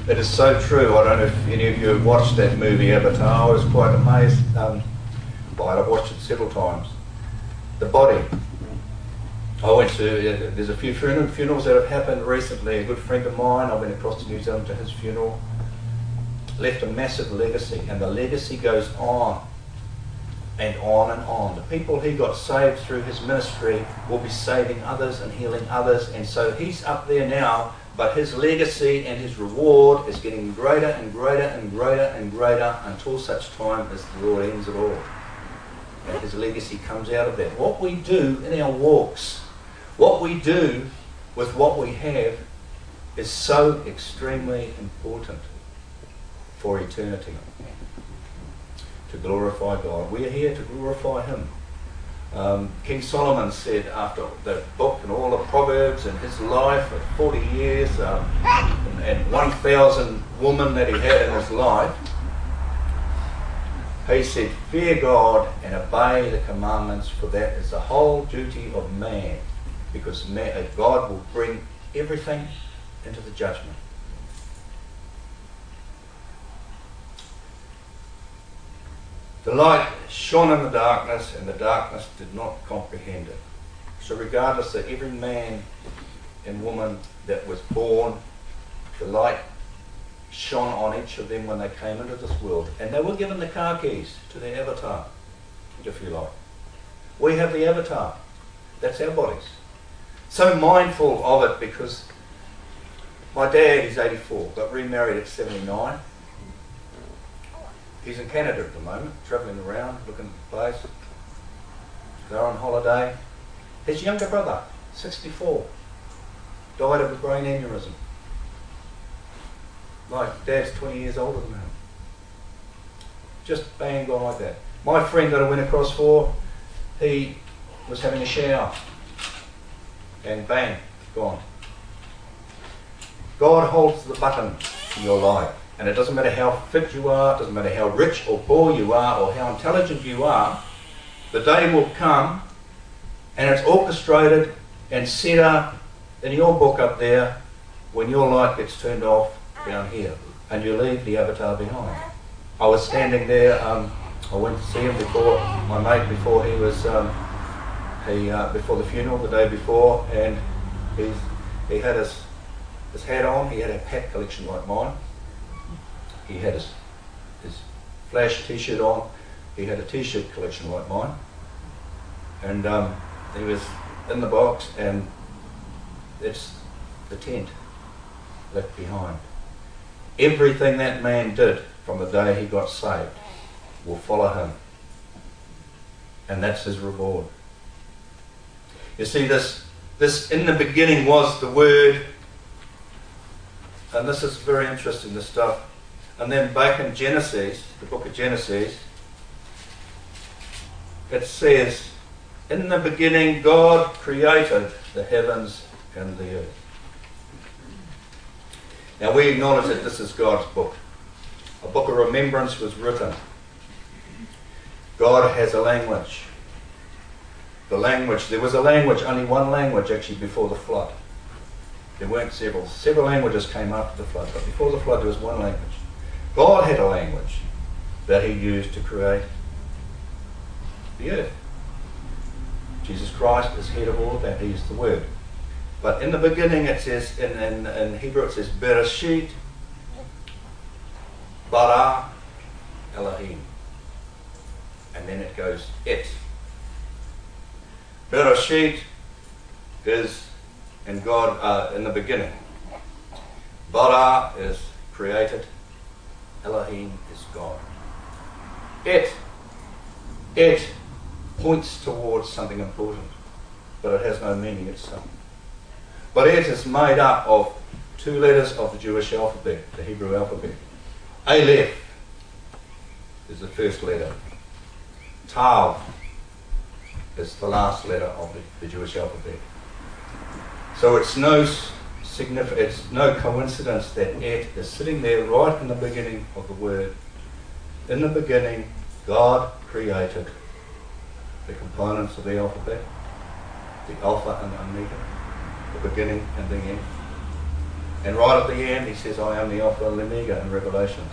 It is so true. I don't know if any of you have watched that movie Avatar. I was quite amazed by it. I've watched it several times. The body. I went to, there's a few funerals that have happened recently. A good friend of mine, I went across to New Zealand to his funeral, left a massive legacy, and the legacy goes on and on and on. The people he got saved through his ministry will be saving others and healing others, and so he's up there now, but his legacy and his reward is getting greater and greater and greater and greater until such time as the Lord ends it all. And his legacy comes out of that. What we do in our walks, what we do with what we have, is so extremely important for eternity. To glorify God. We are here to glorify Him. King Solomon said after the book and all the Proverbs and his life of 40 years and 1,000 women that he had in his life, he said, fear God and obey the commandments, for that is the whole duty of man, because God will bring everything into the judgment. The light shone in the darkness, and the darkness did not comprehend it. So regardless of every man and woman that was born, the light shone on each of them when they came into this world. And they were given the car keys to their avatar, if you like. We have the avatar. That's our bodies. So mindful of it, because my dad, he's 84, got remarried at 79. He's in Canada at the moment, travelling around, looking at the place. They're on holiday. His younger brother, 64, died of a brain aneurysm. My dad's 20 years older than him. Just bang, gone like that. My friend that I went across for, he was having a shower. And bang, gone. God holds the button in your life. And it doesn't matter how fit you are, it doesn't matter how rich or poor you are, or how intelligent you are, the day will come and it's orchestrated and set up in your book up there when your light gets turned off down here and you leave the avatar behind. I was standing there, I went to see him before, my mate before he was, before the funeral the day before, and he had his hat on, he had a hat collection like mine. He had his Flash t-shirt on. He had a t-shirt collection like mine. And he was in the box, and it's the tent left behind. Everything that man did from the day he got saved will follow him. And that's his reward. You see, this in the beginning was the Word. And this is very interesting, this stuff. And then back in Genesis, the book of Genesis, it says, in the beginning God created the heavens and the earth. Now we acknowledge that this is God's book. A book of remembrance was written. God has a language. There was a language, only one language actually before the flood. There weren't several. Several languages came after the flood, but before the flood there was one language. God had a language that He used to create the earth. Jesus Christ is head of all of that. He is the Word. But in the beginning it says, in Hebrew it says, Bereshit bara Elohim. And then it goes, it. Bereshit is in God, in the beginning. Bara is created. Elohim is God. It points towards something important, but it has no meaning itself. But it is made up of two letters of the Jewish alphabet, the Hebrew alphabet. Aleph is the first letter. Tav is the last letter of the Jewish alphabet. So it's no coincidence that it is sitting there right in the beginning of the Word. In the beginning, God created the components of the alphabet, the Alpha and the Omega, the beginning and the end. And right at the end he says, I am the Alpha and the Omega in Revelations.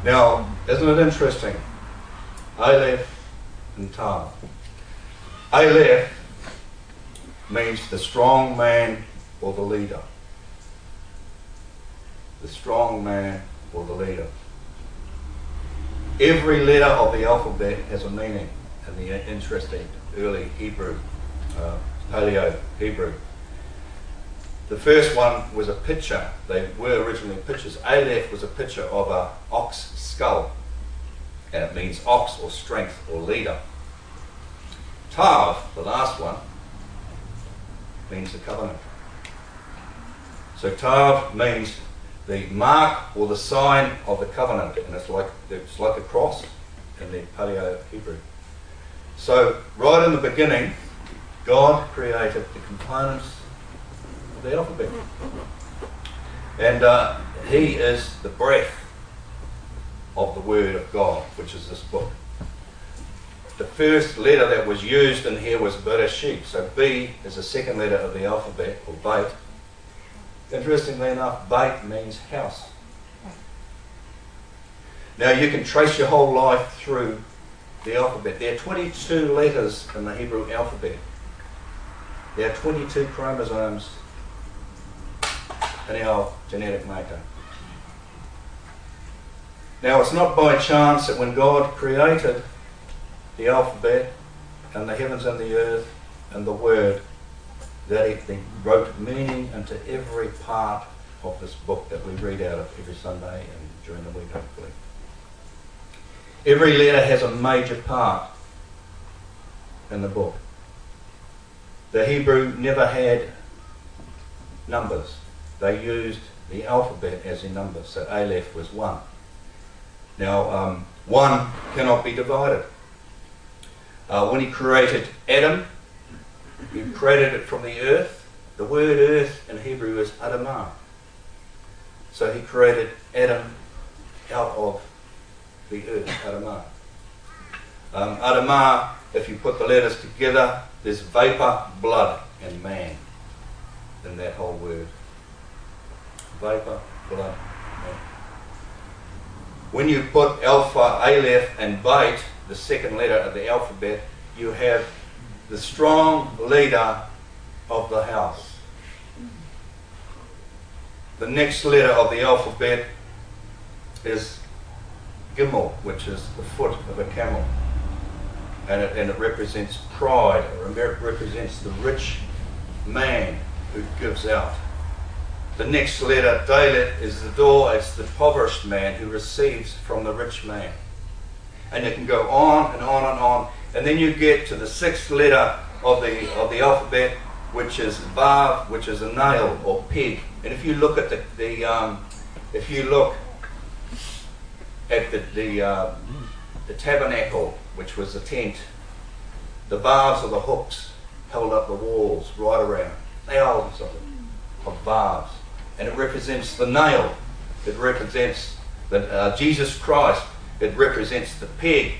Now, isn't it interesting? Aleph and Tav. Aleph means the strong man or the leader. The strong man or the leader. Every letter of the alphabet has a meaning in the interesting early Hebrew, Paleo-Hebrew. The first one was a picture. They were originally pictures. Aleph was a picture of an ox skull, and it means ox or strength or leader. Tav, the last one, means the covenant. So Tav means the mark or the sign of the covenant, and it's like a cross in the Paleo-Hebrew. So right in the beginning, God created the components of the alphabet, and He is the breath of the Word of God, which is this book. The first letter that was used in here was Bereshit. So B is the second letter of the alphabet, or Beit. Interestingly enough, Beit means house. Now you can trace your whole life through the alphabet. There are 22 letters in the Hebrew alphabet. There are 22 chromosomes in our genetic makeup. Now it's not by chance that when God created the alphabet and the heavens and the earth and the Word, that He wrote meaning into every part of this book that we read out of every Sunday and during the week, hopefully. Every letter has a major part in the book. The Hebrew never had numbers. They used the alphabet as in numbers. So Aleph was 1. Now, 1 cannot be divided. When He created Adam, He created it from the earth. The word earth in Hebrew is Adamah. So He created Adam out of the earth, Adamah. Adamah, if you put the letters together, there's vapor, blood, and man in that whole word. Vapor, blood, man. When you put Alpha, Aleph, and Beit, the second letter of the alphabet, you have the strong leader of the house. The next letter of the alphabet is Gimel, which is the foot of a camel. And it represents pride. It represents the rich man who gives out. The next letter, Dalet, is the door. It's the impoverished man who receives from the rich man. And you can go on and on and on. And then you get to the sixth letter of the alphabet, which is Vav, which is a nail or peg. And if you look at the tabernacle, which was the tent, the Vavs are the hooks held up the walls right around. Thousands of Vavs. And it represents the nail. It represents Jesus Christ. It represents the peg.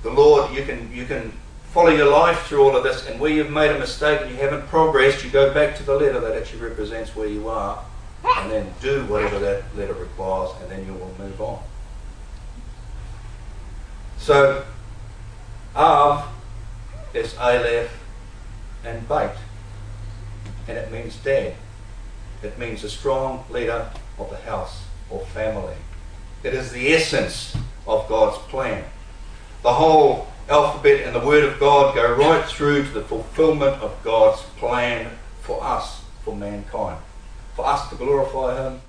The Lord, you can follow your life through all of this, and where you've made a mistake and you haven't progressed, you go back to the letter that actually represents where you are, and then do whatever that letter requires, and then you will move on. So, Av is Aleph and Beit, and it means dad. It means a strong leader of the house or family. It is the essence of God's plan. The whole alphabet and the Word of God go right through to the fulfillment of God's plan for us, for mankind. For us to glorify Him